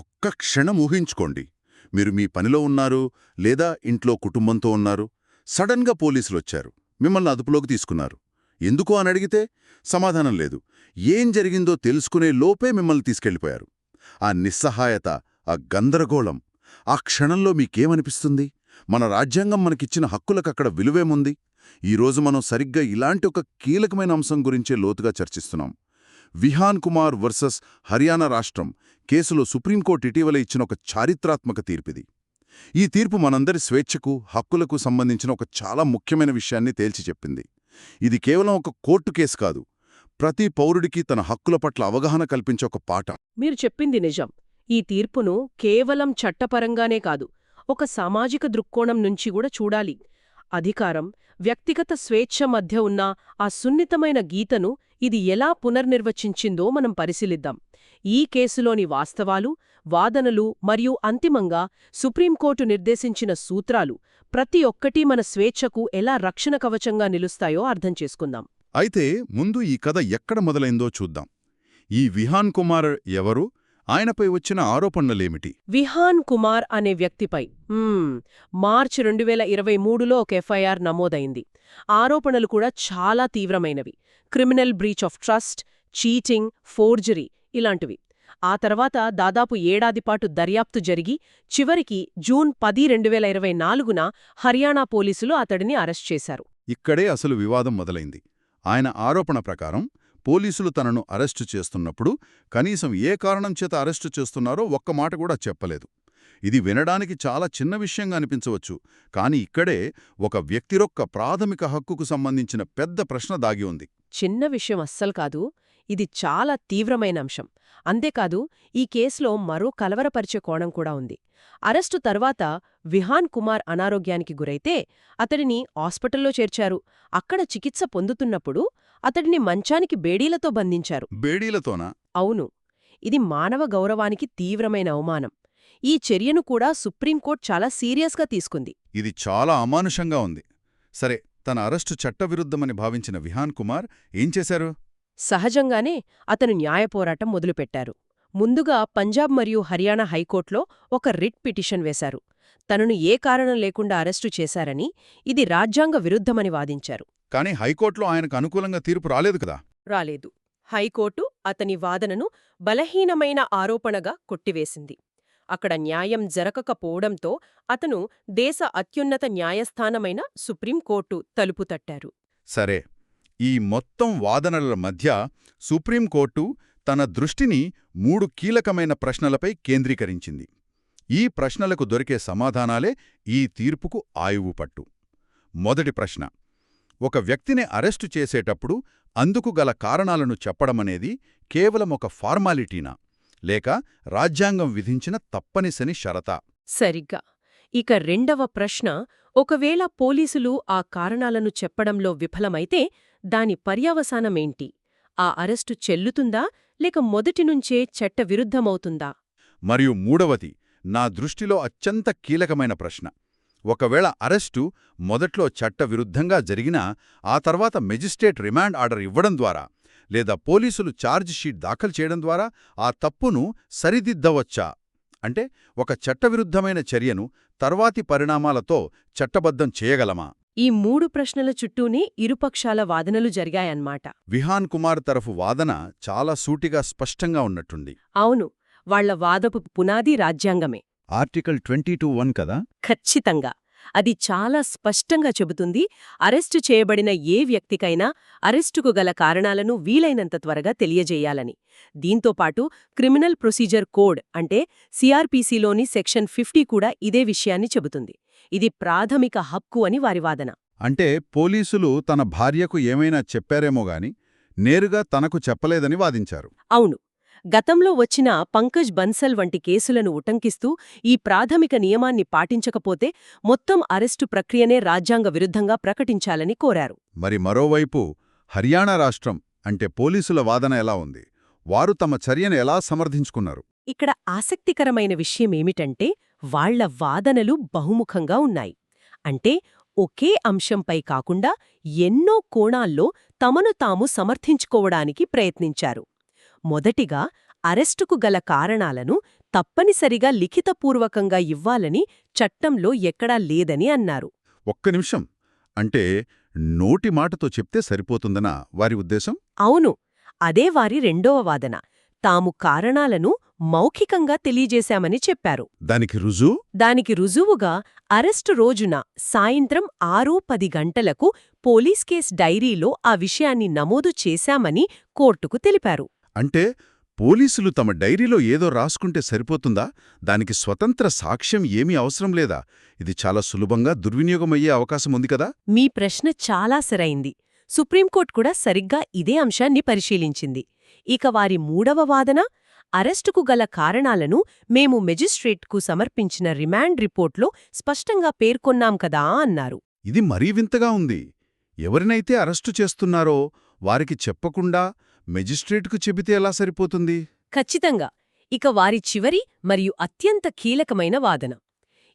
ఒక్క క్షణం ఊహించుకోండి. మీరు మీ పనిలో ఉన్నారు, లేదా ఇంట్లో కుటుంబంతో ఉన్నారు. సడన్గా పోలీసులొచ్చారు, మిమ్మల్ని అదుపులోకి తీసుకున్నారు. ఎందుకు అని అడిగితే సమాధానం లేదు. ఏం జరిగిందో తెలుసుకునే లోపే మిమ్మల్ని తీసుకెళ్ళిపోయారు. ఆ నిస్సహాయత, ఆ గందరగోళం, ఆ క్షణంలో మీకేమనిపిస్తుంది? మన రాజ్యాంగం మనకిచ్చిన హక్కులకక్కడ విలువేముంది? ఈరోజు మనం సరిగ్గా ఇలాంటి ఒక కీలకమైన అంశం గురించే లోతుగా చర్చిస్తున్నాం. విహాన్ కుమార్ వర్సెస్ హర్యానా రాష్ట్రం కేసులో సుప్రీంకోర్టు ఇటీవల ఇచ్చిన ఒక చారిత్రాత్మక తీర్పిది. ఈ తీర్పు మనందరి స్వేచ్ఛకు, హక్కులకు సంబంధించిన ఒక చాలా ముఖ్యమైన విషయాన్ని తేల్చి చెప్పింది. ఇది కేవలం ఒక కోర్టు కేసు కాదు, ప్రతి పౌరుడికి తన హక్కుల పట్ల అవగాహన కల్పించే ఒక పాఠం. మీరు చెప్పింది నిజం. ఈ తీర్పును కేవలం చట్టపరంగానే కాదు, ఒక సామాజిక దృక్కోణం నుంచి కూడా చూడాలి. అధికారం, వ్యక్తిగత స్వేచ్ఛ మధ్య ఉన్న ఆ సున్నితమైన గీతను ఇది ఎలా పునర్నిర్వచించిందో మనం పరిశీలిద్దాం. ఈ కేసులోని వాస్తవాలు, వాదనలు మరియు అంతిమంగా సుప్రీంకోర్టు నిర్దేశించిన సూత్రాలు ప్రతి ఒక్కటీ మన స్వేచ్ఛకు ఎలా రక్షణ కవచంగా నిలుస్తాయో అర్థం చేసుకుందాం. అయితే ముందు ఈ కథ ఎక్కడ మొదలైందో చూద్దాం. ఈ విహాన్ కుమార్ ఎవరు? ఆయనపై వచ్చిన ఆరోపణలేమిటి? విహాన్ కుమార్ అనే వ్యక్తిపై మార్చి 2023లో ఒక ఎఫ్ఐఆర్ నమోదైంది. ఆరోపణలు కూడా చాలా తీవ్రమైనవి. Criminal breach of trust, cheating, forgery ఇలాంటివి. ఆ తర్వాత దాదాపు ఏడాదిపాటు దర్యాప్తు జరిగి చివరికి జూన్ 10, 2024న హర్యానా పోలీసులు అతడిని అరెస్ట్ చేశారు. ఇక్కడే అసలు వివాదం మొదలైంది. ఆయన ఆరోపణ ప్రకారం పోలీసులు తనను అరెస్టు చేస్తున్నప్పుడు కనీసం ఏ కారణం చేత అరెస్టు చేస్తున్నారో ఒక్క మాట కూడా చెప్పలేదు. ఇది వినడానికి చాలా చిన్న విషయంగా అనిపించవచ్చు, కానీ ఇక్కడే ఒక వ్యక్తిరొక్క ప్రాథమిక హక్కుకు సంబంధించిన పెద్ద ప్రశ్న దాగి ఉంది. చిన్న విషయం అస్సలు కాదు, ఇది చాలా తీవ్రమైన అంశం. అంతేకాదు, ఈ కేసులో మరో కలవరపరిచే కోణం కూడా ఉంది. అరెస్టు తర్వాత విహాన్ కుమార్ అనారోగ్యానికి గురైతే అతడిని హాస్పిటల్లో చేర్చారు. అక్కడ చికిత్స పొందుతున్నప్పుడు అతడిని మంచానికి బేడీలతో బంధించారు. బేడీలతోనా? అవును. ఇది మానవ గౌరవానికి తీవ్రమైన అవమానం. ఈ చర్యను కూడా సుప్రీంకోర్టు చాలా సీరియస్గా తీసుకుంది. ఇది చాలా అమానుషంగా ఉంది. సరే, తన అరెస్టు చట్టవిరుద్ధమని భావించిన విహాన్ కుమార్ ఏం చేశారు? సహజంగానే అతను న్యాయ పోరాటం మొదలుపెట్టారు. ముందుగా పంజాబ్ మరియు హర్యానా హైకోర్టులో ఒక రిట్ పిటిషన్ వేశారు. తనను ఏ కారణం లేకుండా అరెస్టు చేశారని, ఇది రాజ్యాంగ విరుద్ధమని వాదించారు. కానీ హైకోర్టులో ఆయనకు అనుకూలంగా తీర్పు రాలేదు కదా? రాలేదు. హైకోర్టు అతని వాదనను బలహీనమైన ఆరోపణగా కొట్టివేసింది. అక్కడ న్యాయం జరగకపోవడంతో అతను దేశ అత్యున్నత న్యాయస్థానమైన సుప్రీంకోర్టు తలుపు తట్టారు. సరే, ఈ మొత్తం వాదనల మధ్య సుప్రీంకోర్టు తన దృష్టిని 3 కీలకమైన ప్రశ్నలపై కేంద్రీకరించింది. ఈ ప్రశ్నలకు దొరికే సమాధానాలే ఈ తీర్పుకు ఆయువుపట్టు. మొదటి ప్రశ్న: ఒక వ్యక్తిని అరెస్టు చేసేటప్పుడు అందుకు గల కారణాలను చెప్పడమనేది కేవలం ఒక ఫార్మాలిటీనా, లేక రాజ్యాంగం విధించిన తప్పనిసరి షరతా? సరిగ్గా. ఇక రెండవ ప్రశ్న: ఒకవేళ పోలీసులు ఆ కారణాలను చెప్పడంలో విఫలమైతే దాని పర్యవసానమేంటి? ఆ అరెస్టు చెల్లుతుందా, లేక మొదటినుంచే చట్టవిరుద్ధమవుతుందా? మరియు మూడవది, నా దృష్టిలో అత్యంత కీలకమైన ప్రశ్న: ఒకవేళ అరెస్టు మొదట్లో చట్టవిరుద్ధంగా జరిగినా ఆ తర్వాత మెజిస్ట్రేట్ రిమాండ్ ఆర్డర్ ఇవ్వడం ద్వారా, లేదా పోలీసులు ఛార్జ్ షీట్ దాఖలు చేయడం ద్వారా ఆ తప్పును సరిదిద్దవచ్చా? అంటే ఒక చట్టవిరుద్ధమైన చర్యను తర్వాతి పరిణామాలతో చట్టబద్ధం చేయగలమా? ఈ 3 ప్రశ్నల చుట్టూనే ఇరుపక్షాల వాదనలు జరిగాయన్మాట. విహాన్ కుమార్ తరఫు వాదన చాలా సూటిగా స్పష్టంగా ఉన్నట్టుంది. అవును, వాళ్ల వాదపు పునాది రాజ్యాంగమే. ఆర్టికల్ 22(1) కదా? ఖచ్చితంగా. అది చాలా స్పష్టంగా చెబుతుంది, అరెస్టు చేయబడిన ఏ వ్యక్తికైనా అరెస్టుకు గల కారణాలను వీలైనంత త్వరగా తెలియజేయాలని. దీంతోపాటు క్రిమినల్ ప్రొసీజర్ కోడ్ అంటే సిఆర్పిసిలోని సెక్షన్ 50 కూడా ఇదే విషయాన్ని చెబుతుంది. ఇది ప్రాథమిక హక్కు అని వారి వాదన. అంటే పోలీసులు తన భార్యకు ఏమైనా చెప్పారేమోగాని నేరుగా తనకు చెప్పలేదని వాదించారు. అవును. గతంలో వచ్చిన పంకజ్ బన్సల్ వంటి కేసులను ఉటంకిస్తూ ఈ ప్రాథమిక నియమాన్ని పాటించకపోతే మొత్తం అరెస్టు ప్రక్రియనే రాజ్యాంగ విరుద్ధంగా ప్రకటించాలని కోరారు. మరి మరోవైపు హర్యానా రాష్ట్రం అంటే పోలీసుల వాదన ఎలా ఉంది? వారు తమ చర్యను ఎలా సమర్థించుకున్నారు? ఇక్కడ ఆసక్తికరమైన విషయమేమిటంటే వాళ్ల వాదనలు బహుముఖంగా ఉన్నాయి. అంటే ఒకే అంశంపై కాకుండా ఎన్నో కోణాల్లో తమను తాము సమర్థించుకోవడానికి ప్రయత్నించారు. మొదటిగా, అరెస్టుకు గల కారణాలను తప్పనిసరిగా లిఖితపూర్వకంగా ఇవ్వాలని చట్టంలో ఎక్కడా లేదని అన్నారు. ఒక్క నిమిషం. అంటే నోటి మాటతో చెప్తే సరిపోతుందనా వారి ఉద్దేశం? అవును, అదే వారి రెండవ వాదన. తాము కారణాలను మౌఖికంగా తెలియజేశామని చెప్పారు. దానికి రుజువుగా అరెస్టు రోజున సాయంత్రం 6:10 గంటలకు పోలీస్ కేస్ డైరీలో ఆ విషయాన్ని నమోదు చేశామని కోర్టుకు తెలిపారు. అంటే పోలీసులు తమ డైరీలో ఏదో రాసుకుంటే సరిపోతుందా? దానికి స్వతంత్ర సాక్ష్యం ఏమీ అవసరం లేదా? ఇది చాలా సులభంగా దుర్వినియోగమయ్యే అవకాశముంది కదా? మీ ప్రశ్న చాలా సరైంది. సుప్రీంకోర్టు కూడా సరిగ్గా ఇదే అంశాన్ని పరిశీలించింది. ఇక వారి మూడవ వాదన, అరెస్టుకు గల కారణాలను మేము మెజిస్ట్రేట్కు సమర్పించిన రిమాండ్ రిపోర్ట్లో స్పష్టంగా పేర్కొన్నాం కదా అన్నారు. ఇది మరీ వింతగా ఉంది. ఎవరినైతే అరెస్టు చేస్తున్నారో వారికి చెప్పకుండా మెజిస్ట్రేటుకు చెబితే ఎలా సరిపోతుంది? ఖచ్చితంగా. ఇక వారి చివరి మరియు అత్యంత కీలకమైన వాదన,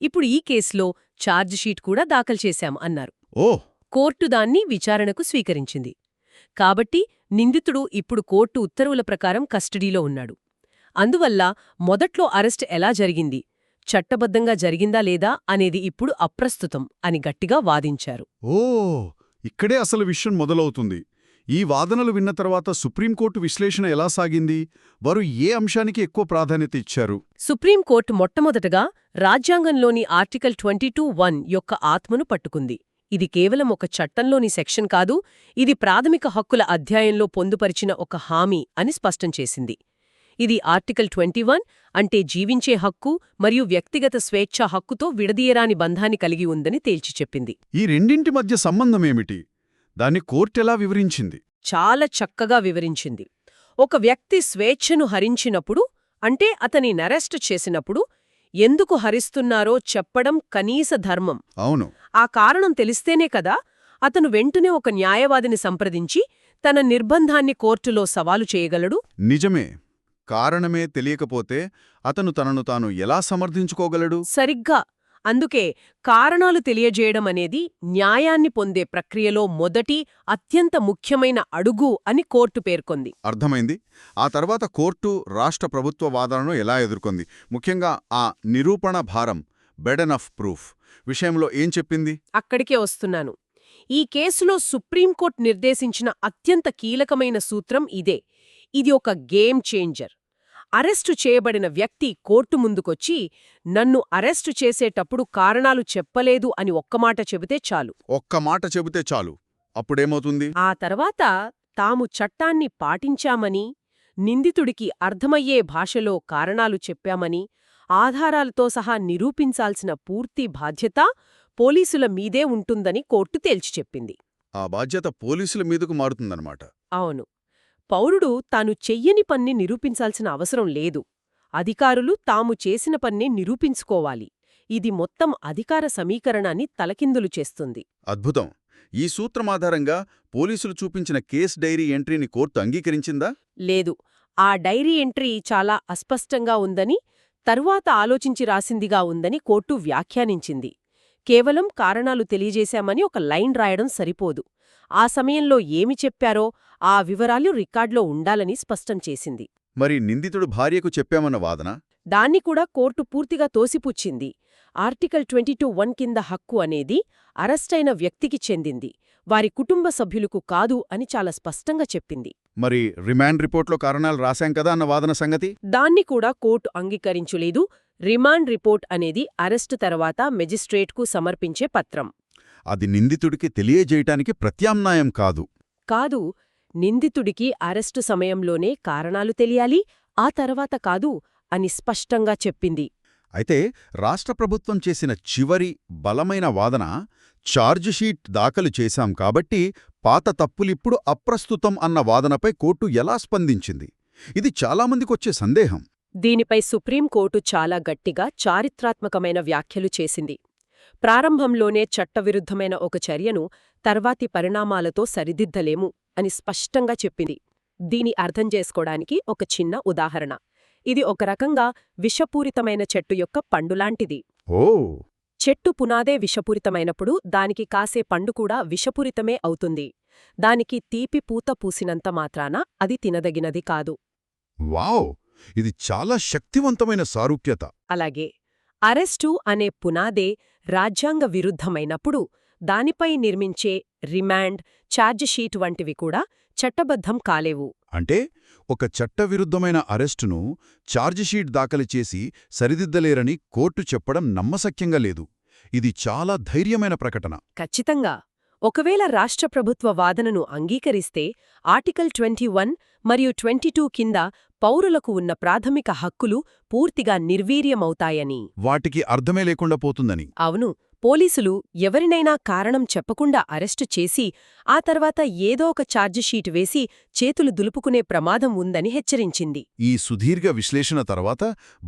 ఇప్పుడు ఈ కేసులో ఛార్జిషీట్ కూడా దాఖలు చేశాం అన్నారు. ఓహ్! కోర్టు దాన్ని విచారణకు స్వీకరించింది. కాబట్టి నిందితుడు ఇప్పుడు కోర్టు ఉత్తర్వుల ప్రకారం కస్టడీలో ఉన్నాడు. అందువల్ల మొదట్లో అరెస్ట్ ఎలా జరిగింది, చట్టబద్ధంగా జరిగిందా లేదా అనేది ఇప్పుడు అప్రస్తుతం అని గట్టిగా వాదించారు. ఇక్కడే అసలు విషయం మొదలవుతుంది. ఈ వాదనలు విన్న తర్వాత సుప్రీంకోర్టు విశ్లేషణ ఎలా సాగింది? వారు ఏ అంశానికి ఎక్కువ ప్రాధాన్యత ఇచ్చారు? సుప్రీంకోర్టు మొట్టమొదటగా రాజ్యాంగంలోని ఆర్టికల్ 22(1) యొక్క ఆత్మను పట్టుకుంది. ఇది కేవలం ఒక చట్టంలోని సెక్షన్ కాదు, ఇది ప్రాథమిక హక్కుల అధ్యాయంలో పొందుపరిచిన ఒక హామీ అని స్పష్టం చేసింది. ఇది ఆర్టికల్ 21 అంటే జీవించే హక్కు మరియు వ్యక్తిగత స్వేచ్ఛా హక్కుతో విడదీయరాని బంధాన్ని కలిగి ఉందని తేల్చి చెప్పింది. ఈ రెండింటి మధ్య సంబంధమేమిటి? దాన్ని కోర్టెలా వివరించింది? చాలా చక్కగా వివరించింది. ఒక వ్యక్తి స్వేచ్ఛను హరించినప్పుడు, అంటే అతని నరెస్టు చేసినప్పుడు, ఎందుకు హరిస్తున్నారో చెప్పడం కనీస ధర్మం. అవును. ఆ కారణం తెలిస్తేనే కదా అతను వెంటనే ఒక న్యాయవాదిని సంప్రదించి తన నిర్బంధాన్ని కోర్టులో సవాలు చేయగలడు. నిజమే. కారణమే తెలియకపోతే అతను తనను తాను ఎలా సమర్థించుకోగలడు? సరిగ్గా. అందుకే కారణాలు తెలియజేయడం అనేది న్యాయాన్ని పొందే ప్రక్రియలో మొదటి, అత్యంత ముఖ్యమైన అడుగు అని కోర్టు పేర్కొంది. అర్థమైంది. ఆ తర్వాత కోర్టు రాష్ట్ర ప్రభుత్వ వాదనను ఎలా ఎదుర్కొంది? ముఖ్యంగా ఆ నిరూపణ భారం, బర్డెన్ ఆఫ్ ప్రూఫ్ విషయంలో ఏం చెప్పింది? అక్కడికే వస్తున్నాను. ఈ కేసులో సుప్రీంకోర్టు నిర్దేశించిన అత్యంత కీలకమైన సూత్రం ఇదే. ఇది ఒక గేమ్ చేంజర్. అరెస్టు చేయబడిన వ్యక్తి కోర్టు ముందుకొచ్చి నన్ను అరెస్టు చేసేటప్పుడు కారణాలు చెప్పలేదు అని ఒక్కమాట చెబితే చాలు. అప్పుడేమవుతుంది? ఆ తర్వాత తాము చట్టాన్ని పాటించామని, నిందితుడికి అర్థమయ్యే భాషలో కారణాలు చెప్పామని, ఆధారాలతో సహా నిరూపించాల్సిన పూర్తి బాధ్యత పోలీసుల మీదే ఉంటుందని కోర్టు తేల్చి చెప్పింది. ఆ బాధ్యత పోలీసుల మీదకు మారుతుందన్నమాట. అవును. పౌరుడు తాను చెయ్యని పన్ని నిరూపించాల్సిన అవసరం లేదు. అధికారులు తాము చేసిన పన్నే నిరూపించుకోవాలి. ఇది మొత్తం అధికార సమీకరణాన్ని తలకిందులు చేస్తుంది. అద్భుతం. ఈ సూత్రమాధారంగా పోలీసులు చూపించిన కేస్ డైరీ ఎంట్రీని కోర్టు అంగీకరించిందా? లేదు. ఆ డైరీ ఎంట్రీ చాలా అస్పష్టంగా ఉందని, తరువాత ఆలోచించి రాసిందిగా ఉందని కోర్టు వ్యాఖ్యానించింది. కేవలం కారణాలు తెలియజేశామని ఒక లైన్ రాయడం సరిపోదు. ఆ సమయంలో ఏమి చెప్పారో ఆ వివరాలు రికార్డులో ఉండాలని స్పష్టం చేసింది. మరి నిందితుడు భార్యకు చెప్పామన్న వాదన? దాన్ని కూడా కోర్టు పూర్తిగా తోసిపుచ్చింది. ఆర్టికల్ 22(1) కింద హక్కు అనేది అరెస్టైన వ్యక్తికి చెందింది, వారి కుటుంబ సభ్యులకు కాదు అని చాలా స్పష్టంగా చెప్పింది. మరి రిమాండ్ రిపోర్ట్లో కారణాలు రాశాం కదా అన్న వాదన సంగతి? దాన్ని కూడా కోర్టు అంగీకరించలేదు. రిమాండ్ రిపోర్ట్ అనేది అరెస్టు తర్వాత మెజిస్ట్రేట్కు సమర్పించే పత్రం. అది నిందితుడికి తెలియజేయటానికి ప్రత్యామ్నాయం కాదు. కాదు. నిందితుడికి అరెస్టు సమయంలోనే కారణాలు తెలియాలి, ఆ తర్వాత కాదు అని స్పష్టంగా చెప్పింది. అయితే రాష్ట్ర ప్రభుత్వం చేసిన చివరి బలమైన వాదన, ఛార్జిషీట్ దాఖలు చేశాం కాబట్టి పాత తప్పులిప్పుడు అప్రస్తుతం అన్న వాదనపై కోర్టు ఎలా స్పందించింది? ఇది చాలామందికొచ్చే సందేహం. దీనిపై సుప్రీంకోర్టు చాలా గట్టిగా చారిత్రాత్మకమైన వ్యాఖ్యలు చేసింది. ప్రారంభంలోనే చట్టవిరుద్ధమైన ఒక చర్యను తర్వాతి పరిణామాలతో సరిదిద్దలేము అని స్పష్టంగా చెప్పింది. దీని అర్థం చేసుకోవడానికి ఒక చిన్న ఉదాహరణ. ఇది ఒక రకంగా విషపూరితమైన చెట్టు యొక్క పండులాంటిది. చెట్టు పునాదే విషపూరితమైనప్పుడు దానికి కాసే పండు కూడా విషపూరితమే అవుతుంది. దానికి తీపి పూత పూసినంత మాత్రాన అది తినదగినది కాదు. వావ్! ఇది చాలా శక్తివంతమైన సారూప్యత. అలాగే అరెస్టు అనే పునాదే రాజ్యాంగ విరుద్ధమైనప్పుడు దానిపై నిర్మించే రిమాండ్, ఛార్జిషీట్ వంటివి కూడా చట్టబద్ధం కాలేవు. అంటే ఒక చట్టవిరుద్ధమైన అరెస్టును ఛార్జిషీట్ దాఖలు చేసి సరిదిద్దలేరని కోర్టు చెప్పడం నమ్మశక్యంగా లేదు. ఇది చాలా ధైర్యమైన ప్రకటన. ఖచ్చితంగా. ఒకవేళ రాష్ట్ర ప్రభుత్వ వాదనను అంగీకరిస్తే ఆర్టికల్ 21 మరియు 22 కింద పౌరులకు ఉన్న ప్రాథమిక హక్కులు పూర్తిగా నిర్వీర్యమవుతాయని. వాటికి అర్థమే లేకుండా పోతుందని. అవును. పోలీసులు ఎవరినైనా కారణం చెప్పకుండా అరెస్టు చేసి ఆ తర్వాత ఏదో ఒక ఛార్జిషీట్ వేసి చేతులు దులుపుకునే ప్రమాదం ఉందని హెచ్చరించింది. ఈ సుదీర్ఘ విశ్లేషణ తర్వాత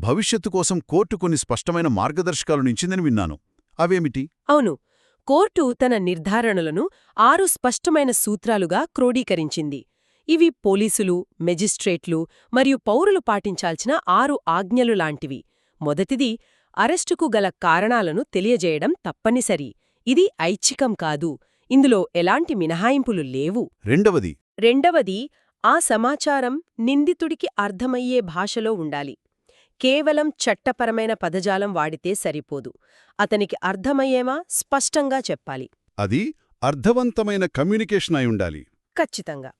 భవిష్యత్తు కోసం కోర్టు కొన్ని స్పష్టమైన మార్గదర్శకాలనిచ్చిందని విన్నాను. అవేమిటి? అవును. కోర్టు తన నిర్ధారణలను 6 స్పష్టమైన సూత్రాలుగా క్రోడీకరించింది. ఇవి పోలీసులు, మెజిస్ట్రేట్లు మరియు పౌరులు పాటించాల్సిన 6 ఆజ్ఞలు లాంటివి. మొదటిది, అరెస్టుకు గల కారణాలను తెలియజేయడం తప్పనిసరి. ఇది ఐచ్ఛికం కాదు. ఇందులో ఎలాంటి మినహాయింపులు లేవు. రెండవది, ఆ సమాచారం నిందితుడికి అర్థమయ్యే భాషలో ఉండాలి. కేవలం చట్టపరమైన పదజాలం వాడితే సరిపోదు. అతనికి అర్థమయ్యేమా స్పష్టంగా చెప్పాలి. అది అర్థవంతమైన కమ్యూనికేషన్ అయి ఉండాలి. ఖచ్చితంగా.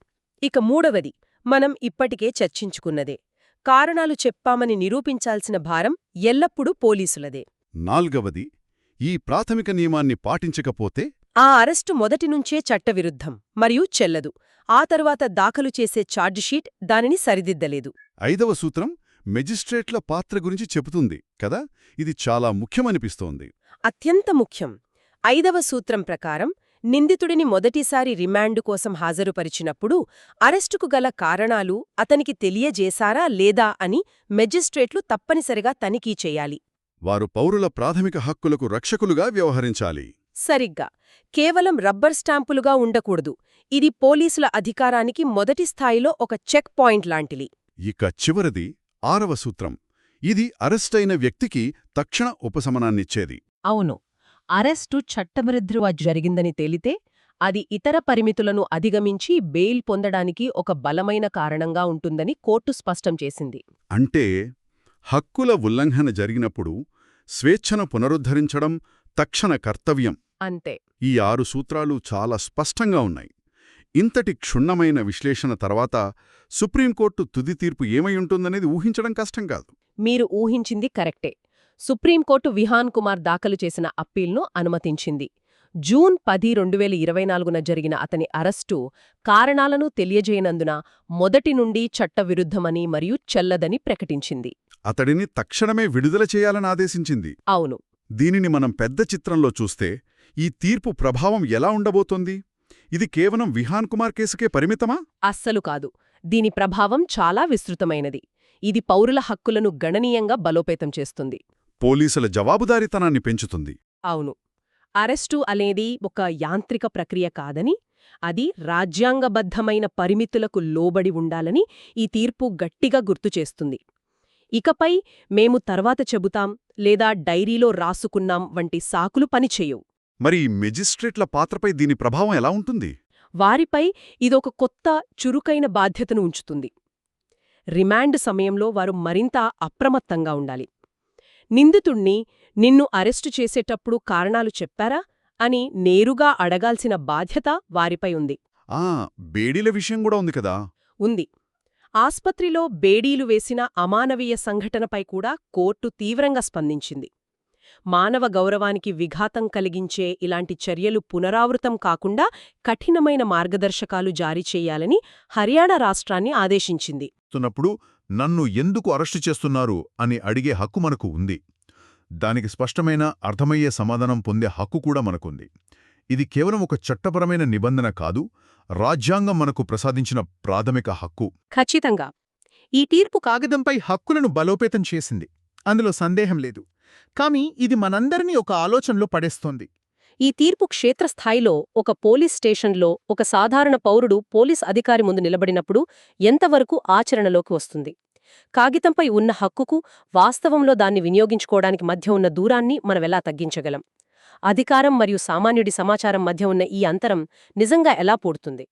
ఇక మూడవది, మనం ఇప్పటికే చర్చించుకున్నదే. కారణాలు చెప్పామని నిరూపించాల్సిన భారం ఎల్లప్పుడూ పోలీసులదే. నాల్గవది, ఈ ప్రాథమిక నియమాన్ని పాటించకపోతే ఆ అరెస్టు మొదటినుంచే చట్టవిరుద్ధం మరియు చెల్లదు. ఆ తరువాత దాఖలు చేసే ఛార్జిషీట్ దానిని సరిదిద్దలేదు. ఐదవ సూత్రం మెజిస్ట్రేట్ల పాత్ర గురించి చెబుతుంది కదా. ఇది చాలా ముఖ్యమనిపిస్తోంది. అత్యంత ముఖ్యం. 5వ సూత్రం ప్రకారం నిందితుడిని మొదటిసారి రిమాండు కోసం హాజరుపరిచినప్పుడు అరెస్టుకు గల కారణాలు అతనికి తెలియజేశారా లేదా అని మెజిస్ట్రేట్లు తప్పనిసరిగా తనిఖీ చేయాలి. వారు పౌరుల ప్రాథమిక హక్కులకు రక్షకులుగా వ్యవహరించాలి. సరిగ్గా. కేవలం రబ్బర్ స్టాంపులుగా ఉండకూడదు. ఇది పోలీసుల అధికారానికి మొదటి స్థాయిలో ఒక చెక్ పాయింట్ లాంటిది. ఇక చివరిది 6వ సూత్రం. ఇది అరెస్టైన వ్యక్తికి తక్షణ ఉపశమనాన్నిచ్చేది. అవును. అరెస్టు చట్టవిరుద్ధంగా జరిగిందని తేలితే అది ఇతర పరిమితులను అధిగమించి బెయిల్ పొందడానికి ఒక బలమైన కారణంగా ఉంటుందని కోర్టు స్పష్టం చేసింది. అంటే హక్కుల ఉల్లంఘన జరిగినప్పుడు స్వేచ్ఛను పునరుద్ధరించడం తక్షణ కర్తవ్యం. అంతే. ఈ 6 సూత్రాలు చాలా స్పష్టంగా ఉన్నాయి. ఇంతటి క్షుణ్ణమైన విశ్లేషణ తర్వాత సుప్రీంకోర్టు తుది తీర్పు ఏమై ఉంటుందనేది ఊహించడం కష్టం కాదు. మీరు ఊహించింది కరెక్టే. సుప్రీంకోర్టు విహాన్ కుమార్ దాఖలు చేసిన అప్పీల్ను అనుమతించింది. జూన్ 10, 2024న జరిగిన అతని అరెస్టు కారణాలను తెలియజేయనందున మొదటి నుండి చట్టవిరుద్ధమని మరియు చెల్లదని ప్రకటించింది. అతడిని తక్షణమే విడుదల చేయాలని ఆదేశించింది. అవును. దీనిని మనం పెద్ద చిత్రంలో చూస్తే ఈ తీర్పు ప్రభావం ఎలా ఉండబోతోంది? ఇది కేవలం విహాన్ కుమార్ కేసుకే పరిమితమా? అస్సలు కాదు. దీని ప్రభావం చాలా విస్తృతమైనది. ఇది పౌరుల హక్కులను గణనీయంగా బలోపేతం చేస్తుంది. పోలీసుల జవాబుదారీతనాన్ని పెంచుతుంది. అవును. అరెస్టు అనేది ఒక యాంత్రిక ప్రక్రియ కాదని, అది రాజ్యాంగబద్ధమైన పరిమితులకు లోబడి ఉండాలని ఈ తీర్పు గట్టిగా గుర్తుచేస్తుంది. ఇకపై మేము తర్వాత చెబుతాం లేదా డైరీలో రాసుకున్నాం వంటి సాకులు పనిచేయవు. మరి మెజిస్ట్రేట్ల పాత్రపై దీని ప్రభావం ఎలా ఉంటుంది? వారిపై ఇదొక కొత్త, చురుకైన బాధ్యతను ఉంచుతుంది. రిమాండ్ సమయంలో వారు మరింత అప్రమత్తంగా ఉండాలి. నిందితుణ్ణి నిన్ను అరెస్టు చేసేటప్పుడు కారణాలు చెప్పారా అని నేరుగా అడగాల్సిన బాధ్యత వారిపై ఉంది. బేడీల విషయం కూడా ఉంది కదా. ఉంది. ఆస్పత్రిలో బేడీలు వేసిన అమానవీయ సంఘటనపై కూడా కోర్టు తీవ్రంగా స్పందించింది. మానవ గౌరవానికి విఘాతం కలిగించే ఇలాంటి చర్యలు పునరావృతం కాకుండా కఠినమైన మార్గదర్శకాలు జారీ చేయాలని హర్యానా రాష్ట్రాన్ని ఆదేశించింది. నన్ను ఎందుకు అరెస్టు చేస్తున్నారు అని అడిగే హక్కు మనకు ఉంది. దానికి స్పష్టమైన అర్థమయ్యే సమాధానం పొందే హక్కు కూడా మనకుంది. ఇది కేవలం ఒక చట్టపరమైన నిబంధన కాదు, రాజ్యాంగం మనకు ప్రసాదించిన ప్రాథమిక హక్కు. ఖచ్చితంగా. ఈ తీర్పు కాగితంపై హక్కులను బలోపేతం చేసింది, అందులో సందేహం లేదు. కాని ఇది మనందరినీ ఒక ఆలోచనలో పడేస్తోంది. ఈ తీర్పు క్షేత్రస్థాయిలో ఒక పోలీస్ స్టేషన్లో ఒక సాధారణ పౌరుడు పోలీస్ అధికారి ముందు నిలబడినప్పుడు ఎంతవరకు ఆచరణలోకి వస్తుంది? కాగితంపై ఉన్న హక్కుకు వాస్తవంలో దాన్ని వినియోగించుకోవడానికి మధ్య ఉన్న దూరాన్ని మనమెలా తగ్గించగలం? అధికారం మరియు సామాన్యుడి సమాచారం మధ్య ఉన్న ఈ అంతరం నిజంగా ఎలా పూడుతుంది?